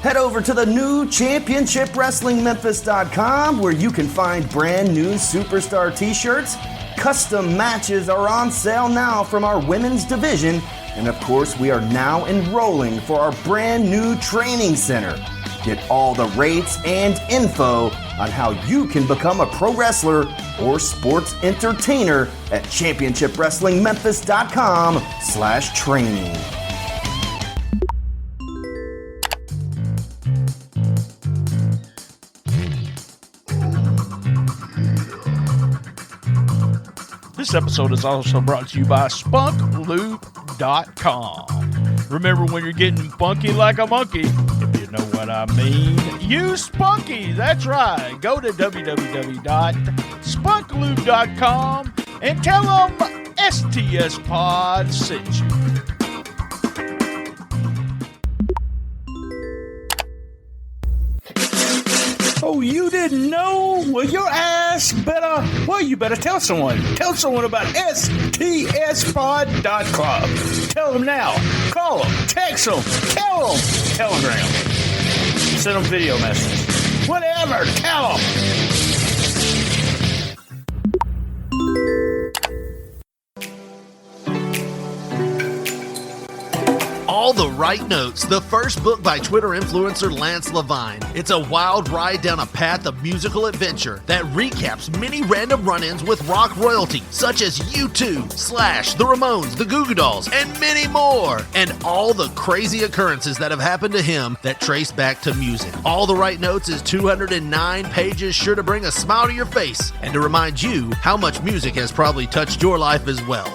Head over to the new ChampionshipWrestlingMemphis.com where you can find brand new Superstar t-shirts. Custom matches are on sale now from our women's division. And of course, we are now enrolling for our brand new training center. Get all the rates and info on how you can become a pro wrestler or sports entertainer at ChampionshipWrestlingMemphis.com/training. This episode is also brought to you by SpunkLube.com. Remember, when you're getting funky like a monkey, if you know what I mean, use Spunky. That's right. Go to www.spunklube.com and tell them STS Pod sent you. Oh, you didn't know? Well, your ass better, you better tell someone. Tell someone about stspod.com. Tell them now. Call them. Text them. Tell them. Telegram. Send them video messages. Whatever. Tell them. All the Right Notes, the first book by Twitter influencer Lance Levine. It's a wild ride down a path of musical adventure that recaps many random run-ins with rock royalty, such as U2, Slash, The Ramones, The Goo Goo Dolls, and many more. And all the crazy occurrences that have happened to him that trace back to music. All the Right Notes is 209 pages, sure to bring a smile to your face and to remind you how much music has probably touched your life as well.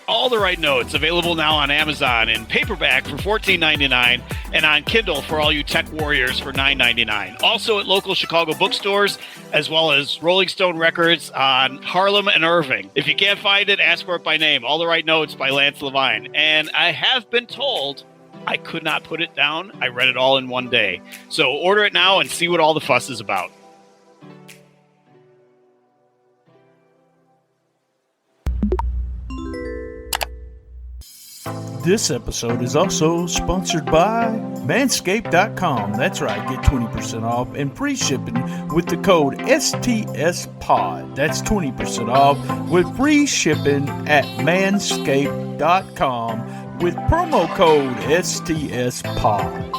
All the Right Notes, available now on Amazon in paperback for $14.99 and on Kindle for all you tech warriors for $9.99. Also at local Chicago bookstores, as well as Rolling Stone Records on Harlem and Irving. If you can't find it, ask for it by name. All the Right Notes by Lance Levine. And I have been told I could not put it down. I read it all in one day. So order it now and see what all the fuss is about. This episode is also sponsored by Manscaped.com. That's right, get 20% off and free shipping with the code STSPOD. That's 20% off with free shipping at Manscaped.com with promo code STSPOD.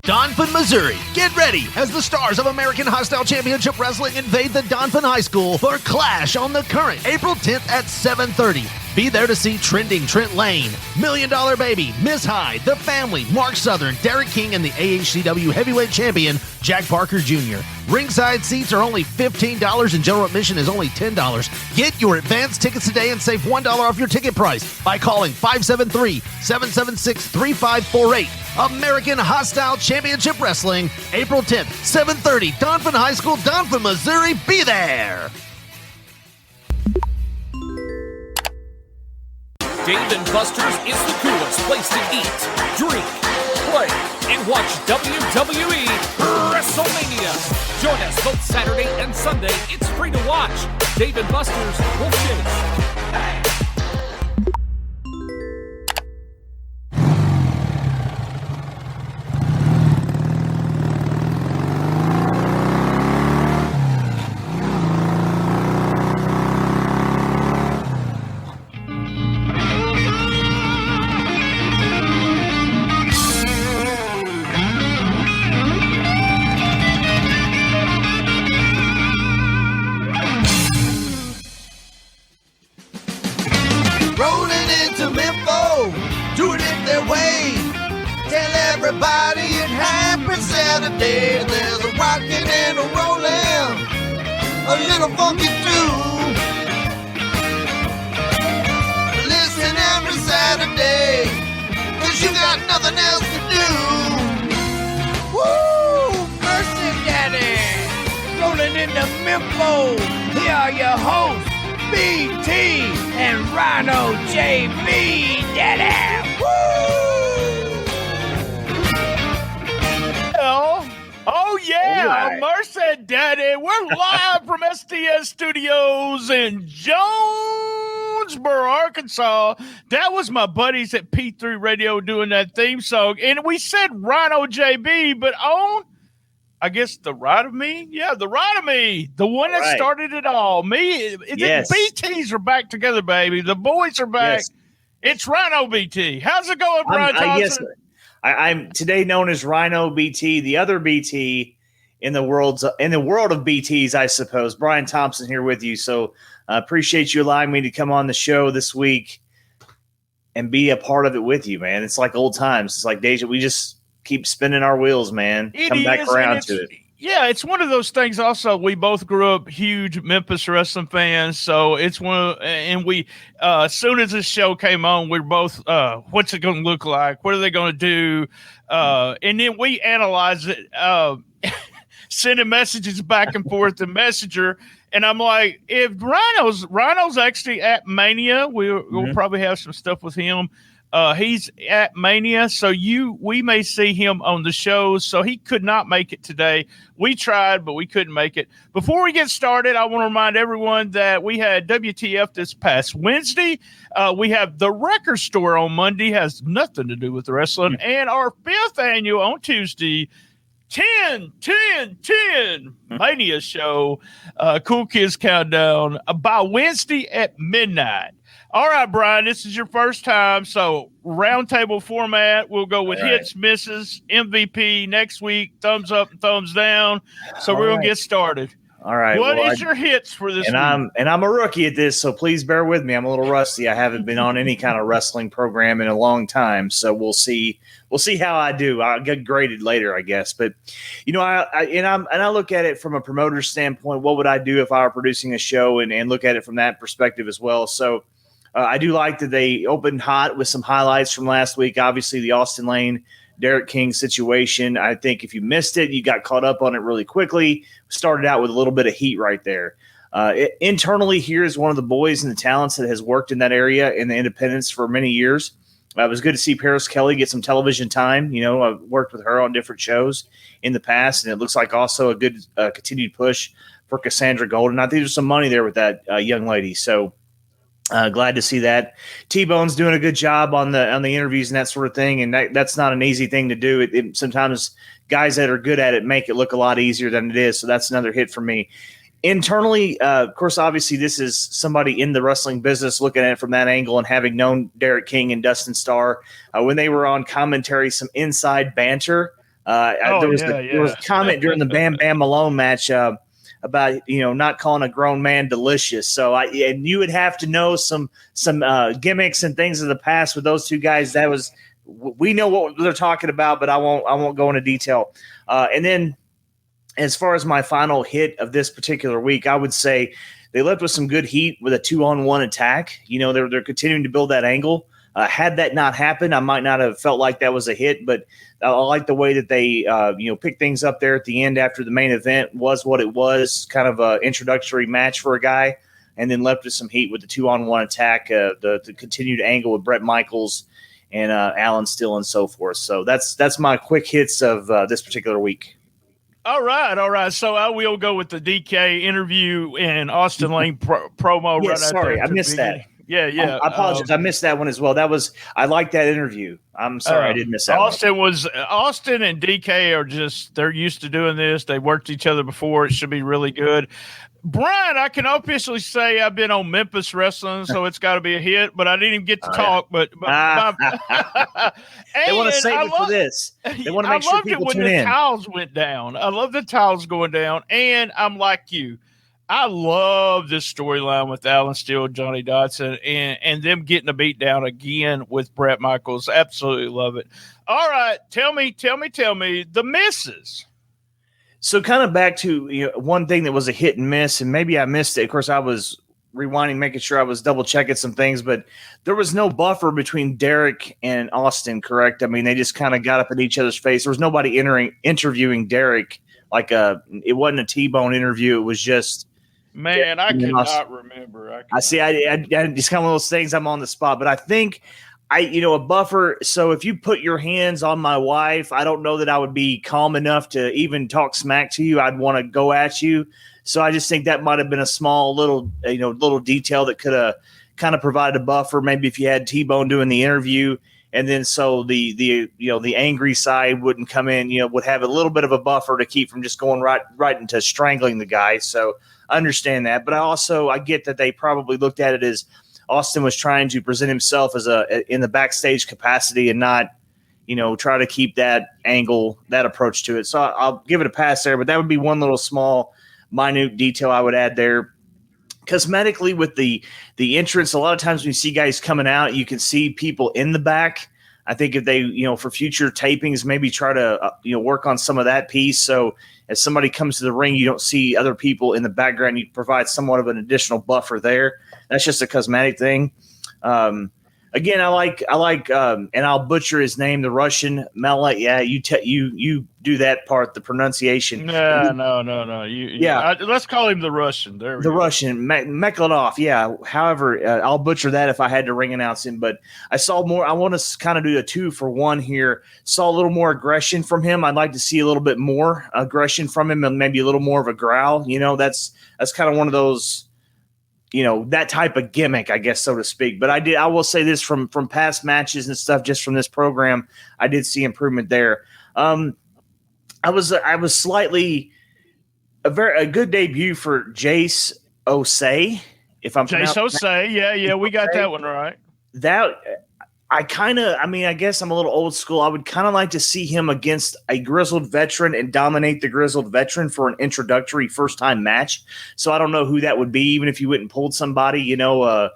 Donphan, Missouri. Get ready as the stars of American Hostile Championship Wrestling invade the Donphan High School for Clash on the Current, April 10th at 7:30. Be there to see Trending Trent Lane, Million Dollar Baby, Miss Hyde, The Family, Mark Southern, Derek King, and the AHCW Heavyweight Champion, Jack Parker Jr. Ringside seats are only $15 and general admission is only $10. Get your advance tickets today and save $1 off your ticket price by calling 573-776-3548. American Hostile Championship Wrestling, April 10th, 7:30, Donphan High School, Donphan, Missouri. Be there! Dave & Buster's is the coolest place to eat, drink, play, and watch WWE WrestleMania. Join us both Saturday and Sunday. It's free to watch. Dave & Buster's will chase. Rollin Into Mempho, doing it their way. Tell everybody it happens Saturday. There's a rockin' and a rollin', a little funky too. Listen every Saturday, 'cause you got nothing else to do. Woo! Mercy Daddy! Rollin Into Mempho, here are your hosts, BT and RynoJB, Daddy! Woo! Oh yeah, right. Merced Daddy. We're live from STS Studios in Jonesboro, Jonesboro, Arkansas. That was my buddies at P3 Radio doing that theme song. And we said RynoJB, but on, I guess, the right of me? Yeah, the right of me. The one that started it all. Me. Yes. The BTs are back together, baby. The boys are back. Yes. It's Rhino BT. How's it going, Brian Thompson? I'm today known as Rhino BT, the other BT in the world of BTs, I suppose. Brian Thompson here with you. So appreciate you allowing me to come on the show this week and be a part of it with you, man. It's like old times. It's like deja. We just keep spinning our wheels, man. Come back around to it. Yeah, it's one of those things. Also, we both grew up huge Memphis wrestling fans, so it's and we as soon as this show came on, we're both what's it going to look like? What are they going to do? And then we analyze it, sending messages back and forth to Messenger. And I'm like, if Rhino's actually at Mania, we'll probably have some stuff with him. He's at Mania, so we may see him on the show. So he could not make it today. We tried, but we couldn't make it. Before we get started, I want to remind everyone that we had WTF this past Wednesday. We have the Record Store on Monday, has nothing to do with wrestling, and our 5th annual on Tuesday. 10 Mania show, Cool Kids Countdown by Wednesday at midnight. All right, Brian, this is your first time, so roundtable format. We'll go with hits, misses, MVP next week, thumbs up and thumbs down. So we're going to get started. All right. What is your hits for this week? I'm a rookie at this, so please bear with me. I'm a little rusty. I haven't been on any kind of wrestling program in a long time, so we'll see how I do. I'll get graded later, I guess. But I look at it from a promoter's standpoint. What would I do if I were producing a show, and look at it from that perspective as well. So I do like that they opened hot with some highlights from last week. Obviously, the Austin Lane, Derek King situation. I think if you missed it, you got caught up on it really quickly. Started out with a little bit of heat right there. Internally, here is one of the boys and the talents that has worked in that area in the independents for many years. It was good to see Paris Kelly get some television time. I've worked with her on different shows in the past, and it looks like also a good continued push for Cassandra Golden. I think there's some money there with that young lady. So glad to see that. T-Bone's doing a good job on the interviews and that sort of thing, and that's not an easy thing to do. It sometimes guys that are good at it make it look a lot easier than it is, so that's another hit for me. Internally, of course, obviously this is somebody in the wrestling business looking at it from that angle and having known Derek King and Dustin Starr. When they were on commentary, some inside banter. There was a comment during the Bam Bam Malone match about not calling a grown man delicious. So and you would have to know some gimmicks and things of the past with those two guys. We know what they're talking about, but I won't go into detail. And then as far as my final hit of this particular week, I would say they left with some good heat with a 2-on-1 attack. They're continuing to build that angle. Had that not happened, I might not have felt like that was a hit, but I like the way that they, picked things up there at the end after the main event was what it was, kind of an introductory match for a guy, and then left with some heat with the 2-on-1 attack, the continued angle with Bret Michaels and Alan Still and so forth. So that's my quick hits of this particular week. All right. So I will go with the DK interview and Austin Lane promo. Yeah, right sorry, after I missed that. Yeah. I apologize. I missed that one as well. I liked that interview. I'm sorry I did miss that. Austin and DK they're used to doing this. They worked each other before. It should be really good. Brian, I can officially say I've been on Memphis wrestling, so it's got to be a hit. But I didn't even get to talk. But they want to save it for this. They want to make sure people tune in. I loved it when the towels went down. I love the towels going down, and I'm like you. I love this storyline with Alan Steele, Johnny Dotson, and them getting a beat down again with Bret Michaels. Absolutely love it. All right, tell me the misses. So kind of back to one thing that was a hit and miss, and maybe I missed it. Of course, I was rewinding, making sure I was double checking some things, but there was no buffer between Derek and Austin, correct? I mean, they just kind of got up in each other's face. There was nobody interviewing Derek it wasn't a T-Bone interview. It was just man, I cannot remember. I see. I just kind of one of those things. I'm on the spot, but I think a buffer. So if you put your hands on my wife, I don't know that I would be calm enough to even talk smack to you. I'd want to go at you. So I just think that might have been a small little detail that could have kind of provided a buffer. Maybe if you had T-Bone doing the interview, and then so the angry side wouldn't come in, would have a little bit of a buffer to keep from just going right into strangling the guy. So I understand that, but I get that they probably looked at it as Austin was trying to present himself as in the backstage capacity and not, try to keep that angle, that approach to it. So I'll give it a pass there, but that would be one little small, minute detail I would add there. Cosmetically, with the entrance, a lot of times when you see guys coming out, you can see people in the back. I think if they, for future tapings, maybe try to, work on some of that piece. So as somebody comes to the ring, you don't see other people in the background. You provide somewhat of an additional buffer there. That's just a cosmetic thing. Again, I like, and I'll butcher his name, the Russian Mela. Yeah, you do that part, the pronunciation. No. Let's call him the Russian. There we go. Russian, Meklanov. Yeah. However, I'll butcher that if I had to ring announce him. But I saw more. I want to kind of do a 2-for-1 here. Saw a little more aggression from him. I'd like to see a little bit more aggression from him, and maybe a little more of a growl. That's kind of one of those. That type of gimmick, I guess, so to speak. But I will say this from past matches and stuff, just from this program, I did see improvement there. I was slightly a good debut for Jace Osei. If I'm Jace Osei, yeah, we got that one right. I guess I'm a little old school. I would kind of like to see him against a grizzled veteran and dominate the grizzled veteran for an introductory first-time match. So I don't know who that would be, even if you went and pulled somebody, a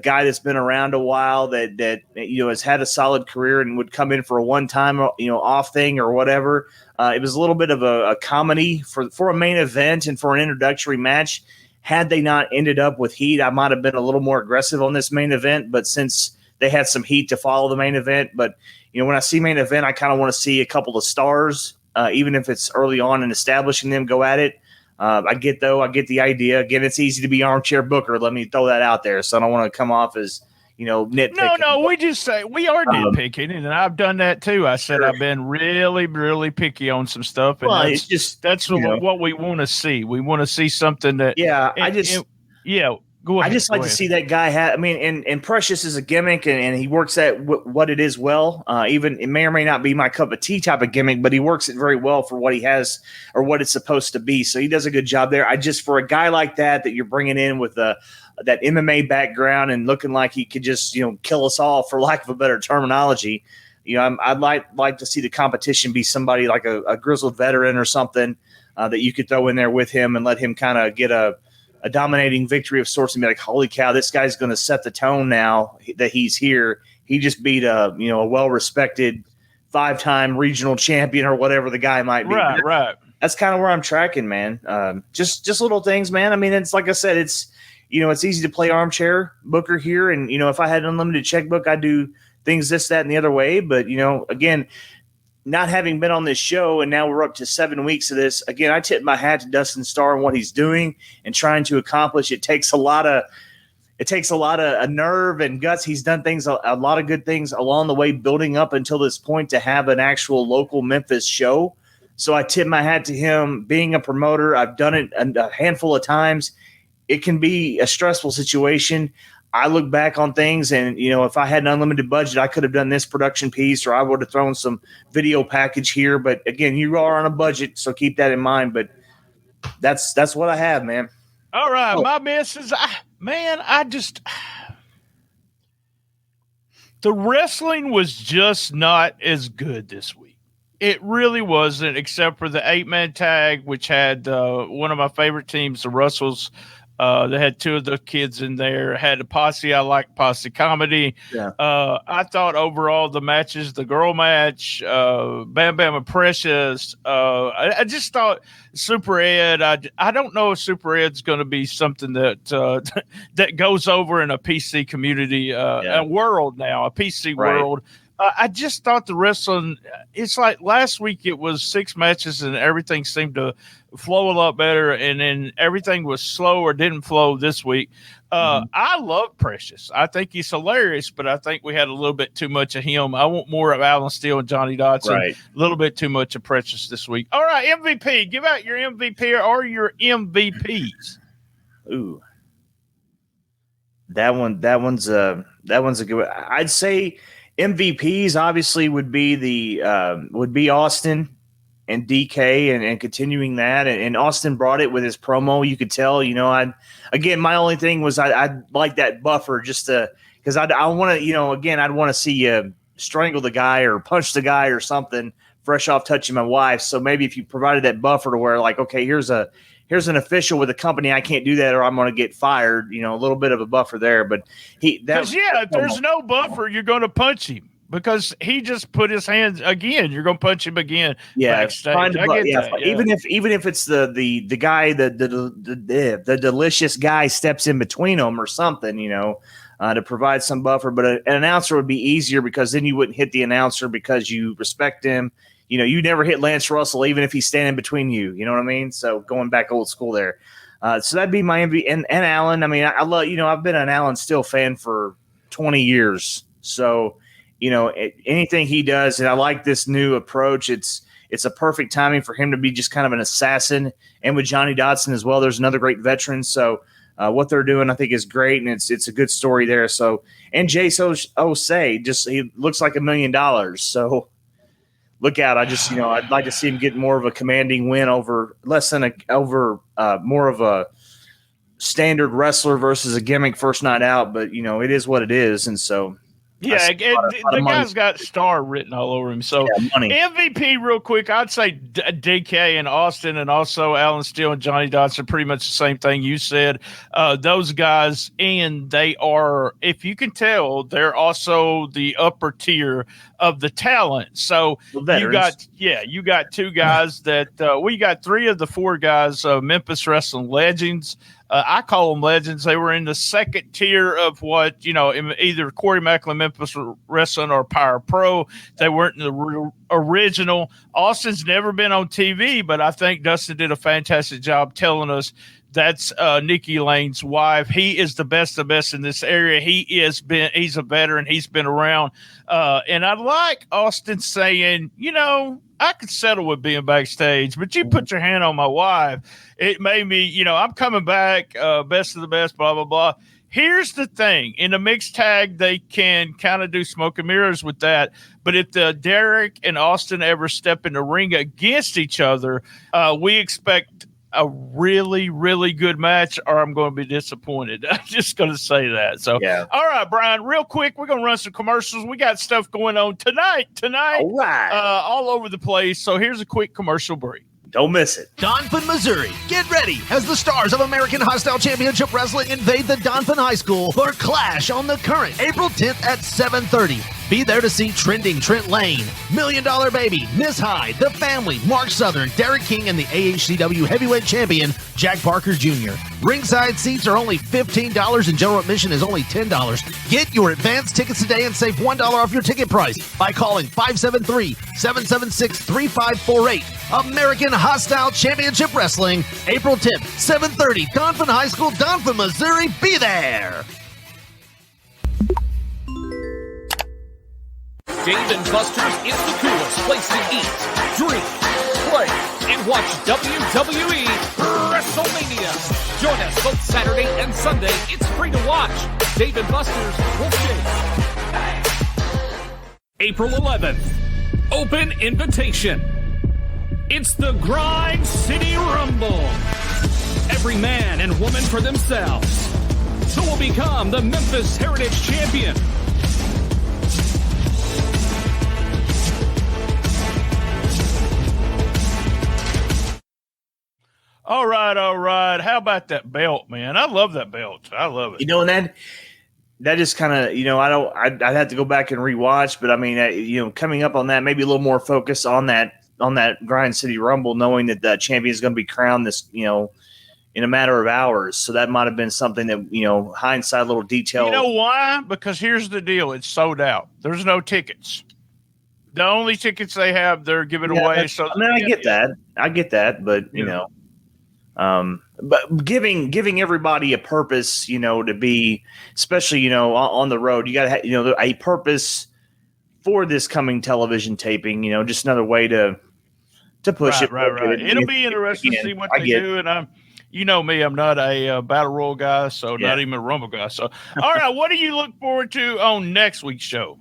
guy that's been around a while that has had a solid career and would come in for a one-time, off thing or whatever. It was a little bit of a comedy for a main event and for an introductory match. Had they not ended up with heat, I might have been a little more aggressive on this main event, but since they had some heat to follow the main event. But, when I see main event, I kind of want to see a couple of stars, even if it's early on and establishing them, go at it. I get the idea. Again, it's easy to be armchair booker. Let me throw that out there. So I don't want to come off as, nitpicking. No, we just say we are nitpicking, and I've done that too. I said I've been really, really picky on some stuff, and that's what we want to see. We want to see something that Go ahead, I just like to see that guy and Precious is a gimmick and he works at what it is well. Even it may or may not be my cup of tea type of gimmick, but he works it very well for what he has or what it's supposed to be. So he does a good job there. For a guy like that you're bringing in with that MMA background and looking like he could just, kill us all, for lack of a better terminology. I'd like to see the competition be somebody like a grizzled veteran or something that you could throw in there with him and let him kind of get a dominating victory of sorts and be like, holy cow, this guy's going to set the tone now that he's here. He just beat a well-respected 5-time regional champion or whatever the guy might be. Right. That's kind of where I'm tracking, man. Just little things, man. I mean, it's like I said, it's easy to play armchair booker here. And, if I had an unlimited checkbook, I'd do things this, that, and the other way. But, again, not having been on this show, and now we're up to 7 weeks of this. Again, I tip my hat to Dustin Starr and what he's doing and trying to accomplish. It takes a lot of nerve and guts. He's done a lot of good things along the way, building up until this point to have an actual local Memphis show. So I tip my hat to him. Being a promoter, I've done it a handful of times. It can be a stressful situation. I look back on things and, if I had an unlimited budget, I could have done this production piece or I would have thrown some video package here. But again, you are on a budget, so keep that in mind. But that's what I have, man. All right. My miss is, the wrestling was just not as good this week. It really wasn't, except for the 8-man tag, which had one of my favorite teams, the Russells. They had 2 of the kids in there. Had a posse. I like posse comedy. Yeah. I thought overall the matches, the girl match, Bam Bam and Precious. I just thought Super Ed. I don't know if Super Ed's going to be something that that goes over in a PC community, a world now, a PC world. I just thought the wrestling, it's like last week it was 6 matches and everything seemed to flow a lot better, and then everything was slow or didn't flow this week. I love Precious. I think he's hilarious, but I think we had a little bit too much of him. I want more of Alan Steele and Johnny Dodson. Right. A little bit too much of Precious this week. All right, MVP. Give out your MVP or your MVPs. Ooh. That one's a good one. I'd say MVPs obviously would be Austin and DK and continuing that. And Austin brought it with his promo. You could tell, my only thing was I'd like that buffer just because I want to, again, I'd want to see you strangle the guy or punch the guy or something fresh off touching my wife. So maybe if you provided that buffer to where like, okay, here's an official with a company, I can't do that or I'm going to get fired, a little bit of a buffer there. But if there's no buffer, you're going to punch him. Because he just put his hands again, you're gonna punch him again. Yeah, backstage. I get that. Yeah. Even if it's the guy, the delicious guy steps in between them or something, to provide some buffer. But an announcer would be easier because then you wouldn't hit the announcer because you respect him. You never hit Lance Russell even if he's standing between you. You know what I mean? So going back old school there. So that'd be my MVP and Allen. I mean, I love I've been an Allen Still fan for 20 years. So. Anything he does, and I like this new approach. It's a perfect timing for him to be just kind of an assassin, and with Johnny Dodson as well. There's another great veteran, so what they're doing, I think, is great, and it's a good story there. So, and Jace Osei, he looks like $1 million. So, look out! I'd like to see him get more of a commanding win over more of a standard wrestler versus a gimmick first night out. But it is what it is, and so. Yeah, the guy's got star written all over him. So MVP real quick, I'd say DK and Austin and also Alan Steele and Johnny Dodson, pretty much the same thing you said. Those guys, and they are, if you can tell, they're also the upper tier of the talent. So you got two guys that we got three of the four guys, Memphis wrestling legends. I call them legends. They were in the second tier of what, either Corey Macklin, Memphis Wrestling, or Power Pro. They weren't in the original. Austin's never been on TV, but I think Dustin did a fantastic job telling us that's Nikki Lane's wife. He is the best of best in this area. He's a veteran. He's been around. And I like Austin saying, I could settle with being backstage, but you put your hand on my wife. It made me, I'm coming back, best of the best, blah, blah, blah. Here's the thing. In a mixed tag, they can kind of do smoke and mirrors with that. But if Derek and Austin ever step in the ring against each other, we expect a really, really good match, or I'm going to be disappointed. I'm just going to say that. So, yeah. All right, Brian, real quick, we're going to run some commercials. We got stuff going on tonight, all right, all over the place. So here's a quick commercial break. Don't miss it. Donphan, Missouri. Get ready as the stars of American Hostile Championship Wrestling invade the Donphan High School for Clash on the Current, April 10th at 7:30. Be there to see Trending Trent Lane, $1 Million Baby, Miss Hyde, The Family, Mark Southern, Derek King, and the AHCW Heavyweight Champion, Jack Parker Jr. Ringside seats are only $15 and general admission is only $10. Get your advance tickets today and save $1 off your ticket price by calling 573-776-3548. American Hostile Championship Wrestling, April 10th, 7:30, Donphan High School, Donphan, Missouri. Be there! Dave & Buster's is the coolest place to eat, drink, play, and watch WWE WrestleMania. Join us both Saturday and Sunday. It's free to watch. Dave & Buster's will shake. April 11th, open invitation. It's the Grind City Rumble. Every man and woman for themselves. Who will become the Memphis Heritage Champion? All right. How about that belt, man? I love that belt. I love it. And that just kind of, I'd have to go back and rewatch, but I mean, coming up on that, maybe a little more focus on that Grind City Rumble, knowing that the champion is going to be crowned this, in a matter of hours. So that might have been something that, hindsight, little detail. You know why? Because here's the deal. It's sold out. There's no tickets. The only tickets they have, they're giving away. So I get that, but but giving everybody a purpose, to be, especially, on the road, you got to have, a purpose for this coming television taping, just another way to push it. Right. It'll be interesting to see what they do. And You know me, I'm not a battle royal guy, so not even a Rumble guy. So, all right, what do you look forward to on next week's show?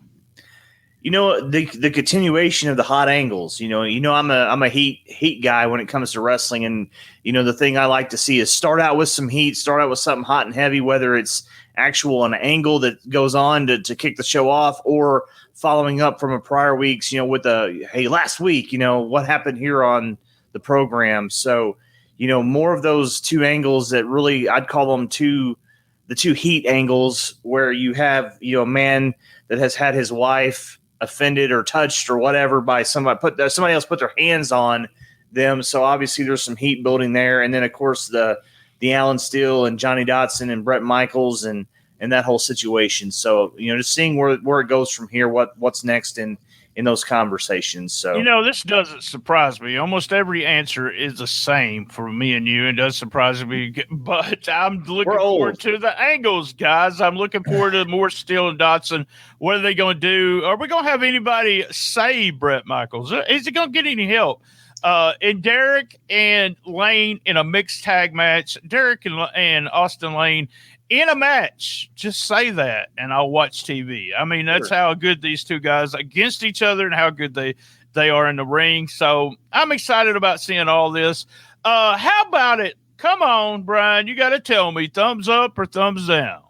The continuation of the hot angles. I'm a heat guy when it comes to wrestling, and the thing I like to see is start out with some heat, start out with something hot and heavy, whether it's an angle that goes on to kick the show off, or following up from a prior week's, with last week, what happened here on the program. So, more of those two angles that really, I'd call them the two heat angles, where you have, a man that has had his wife offended or touched or whatever by somebody else put their hands on them. So obviously there's some heat building there. And then of course the Alan Steele and Johnny Dotson and Brett Michaels and that whole situation. So, just seeing where it goes from here, what's next in those conversations. So, this doesn't surprise me. Almost every answer is the same for me and you. It does surprise me, but I'm looking forward to the angles, guys. I'm looking forward to more Steele and Dotson. What are they going to do? Are we going to have anybody save Brett Michaels? Is he going to get any help? And Derek and Lane in a mixed tag match, Derek and Austin Lane in a match, just say that, and I'll watch TV. I mean, that's how good these two guys against each other and how good they are in the ring. So I'm excited about seeing all this. How about it? Come on, Brian, you got to tell me, thumbs up or thumbs down?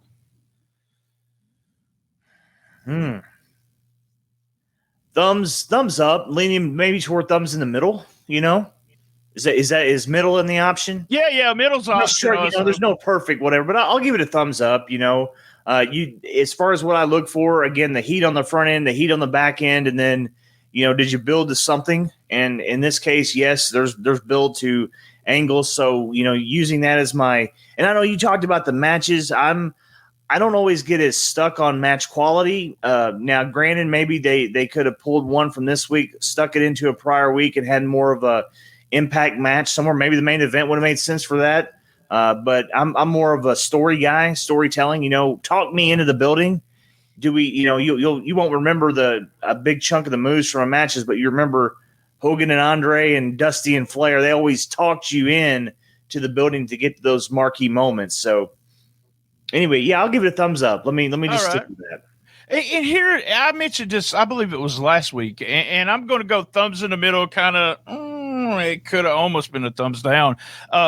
Thumbs up, leaning maybe toward thumbs in the middle. Is middle in the option? Yeah, middle's option. Sure, there's no perfect whatever, but I'll give it a thumbs up. As far as what I look for, again, the heat on the front end, the heat on the back end, and then did you build to something? And in this case, yes, there's build to angles. So using that as my, and I know you talked about the matches. I don't always get as stuck on match quality. Now, granted, maybe they could have pulled one from this week, stuck it into a prior week, and had more of a impact match somewhere. Maybe the main event would have made sense for that. But I'm more of a story guy, storytelling. Talk me into the building. Do we? You won't remember a big chunk of the moves from our matches, but you remember Hogan and Andre and Dusty and Flair. They always talked you in to the building to get to those marquee moments. So anyway, yeah, I'll give it a thumbs up. Let me just stick with that. And here, I mentioned this, I believe it was last week, and I'm going to go thumbs in the middle, kind of. It could have almost been a thumbs down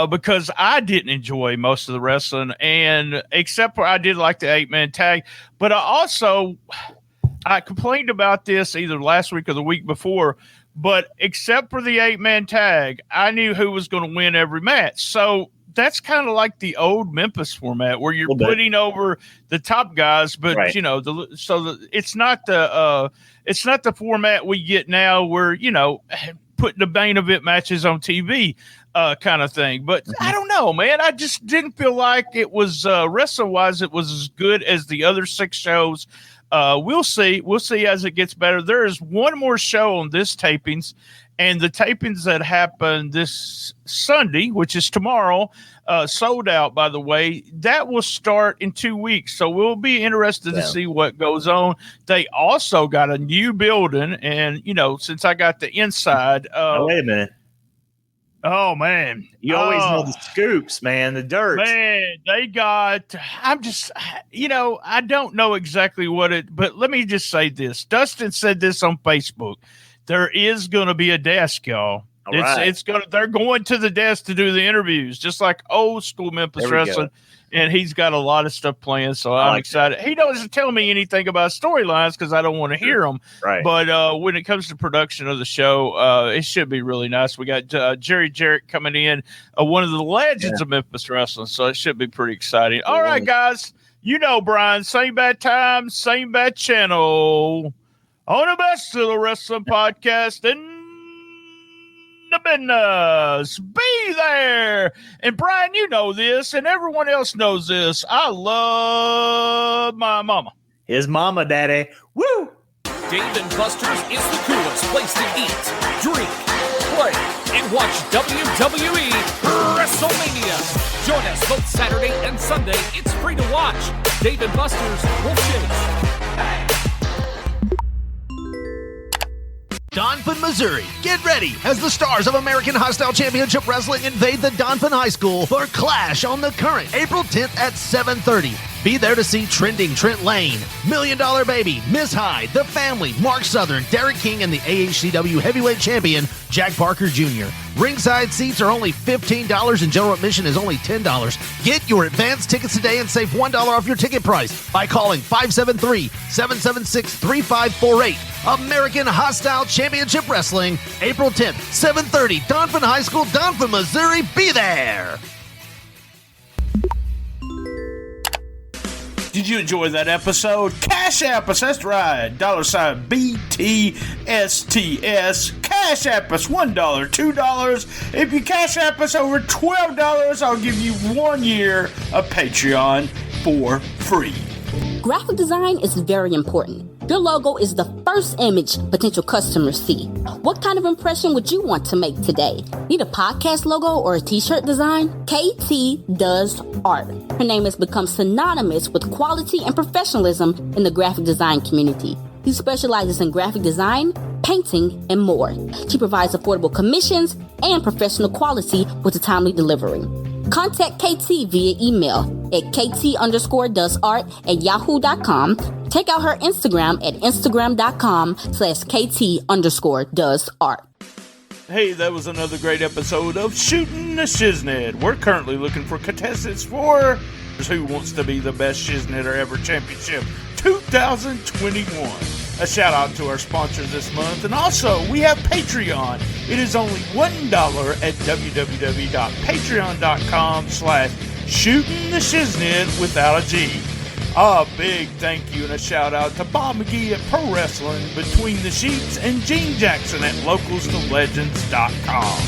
because I didn't enjoy most of the wrestling, and except for I did like the 8-man tag, but I complained about this either last week or the week before, but except for the 8-man tag, I knew who was going to win every match. So that's kind of like the old Memphis format where you're putting over the top guys, but right. It's not the format we get now where, putting the main event matches on TV kind of thing. But I don't know, man. I just didn't feel like it was wrestling-wise, it was as good as the other 6 shows. We'll see. We'll see as it gets better. There is one more show on this tapings, and the tapings that happen this Sunday, which is tomorrow, sold out, by the way, that will start in 2 weeks. So we'll be interested to see what goes on. They also got a new building, and, since I got the inside. Wait a minute. Oh, man. You always know the scoops, man, the dirt. Man, I don't know exactly but let me just say this. Dustin said this on Facebook. There is going to be a desk, y'all. They're going to the desk to do the interviews, just like old school Memphis wrestling. And he's got a lot of stuff planned, so I'm excited. He doesn't tell me anything about storylines because I don't want to hear them. Right. But when it comes to production of the show, it should be really nice. We got Jerry Jarrett coming in, one of the legends of Memphis wrestling, so it should be pretty exciting. All right, guys. Brian, same bad time, same bad channel. On the best of the wrestling podcast in the business. Be there. And Brian, you know this, and everyone else knows this. I love my mama. His mama, daddy. Woo! Dave & Buster's is the coolest place to eat, drink, play, and watch WWE WrestleMania. Join us both Saturday and Sunday. It's free to watch. Dave & Buster's will chase. Donphan, Missouri. Get ready as the stars of American Hostile Championship Wrestling invade the Donphan High School for Clash on the Current, April 10th at 7:30. Be there to see Trending Trent Lane, Million Dollar Baby, Miss Hyde, The Family, Mark Southern, Derek King, and the AHCW Heavyweight Champion, Jack Parker Jr. Ringside seats are only $15 and general admission is only $10. Get your advance tickets today and save $1 off your ticket price by calling 573-776-3548. American Hostile Championship Wrestling, April 10th, 7:30, Donphan High School, Donphan, Missouri. Be there! Did you enjoy that episode? Cash App us, that's right. $ BTSTS. Cash App us $1, $2. If you Cash App us over $12, I'll give you 1 year of Patreon for free. Graphic design is very important. Your logo is the first image potential customers see. What kind of impression would you want to make today? Need a podcast logo or a t-shirt design? KT does art. Her name has become synonymous with quality and professionalism in the graphic design community. She specializes in graphic design, painting, and more. She provides affordable commissions and professional quality with a timely delivery. Contact KT via email at kt_doesart@yahoo.com. Check out her Instagram at instagram.com/kt_doesart. Hey, that was another great episode of Shootin The Shiznit. We're currently looking for contestants for Who Wants to Be the Best Shiznitter Ever Championship 2021. A shout out to our sponsors this month. And also, we have Patreon. It is only $1 at www.patreon.com/shootintheshiznit without a G. A big thank you and a shout out to Bob McGee at Pro Wrestling Between the Sheets and Gene Jackson at localstolegends.com.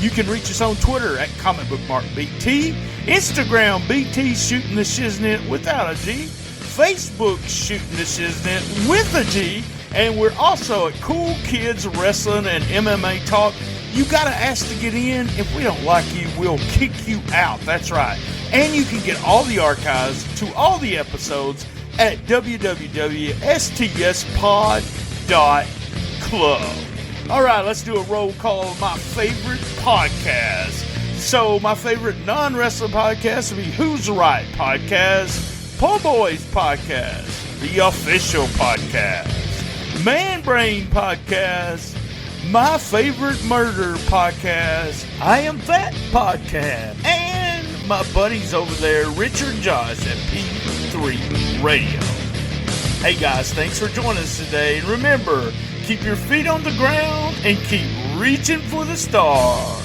You can reach us on Twitter at comicbookmarkbt, Instagram BT Shootin The Shiznit without a G, Facebook Shootin The Shiznit with a G, and we're also at Cool Kids Wrestling and MMA Talk. You gotta ask to get in. If we don't like you, we'll kick you out. That's right. And you can get all the archives to all the episodes at www.stspod.club. All right, let's do a roll call of my favorite podcast. So my favorite non-wrestling podcast would be Who's Right Podcast, Po Boys Podcast, The Official Podcast, Man Brain Podcast, My Favorite Murder Podcast, I Am Fat Podcast, and my buddies over there, Richard and Josh at P3 Radio. Hey guys, thanks for joining us today. And remember, keep your feet on the ground and keep reaching for the stars.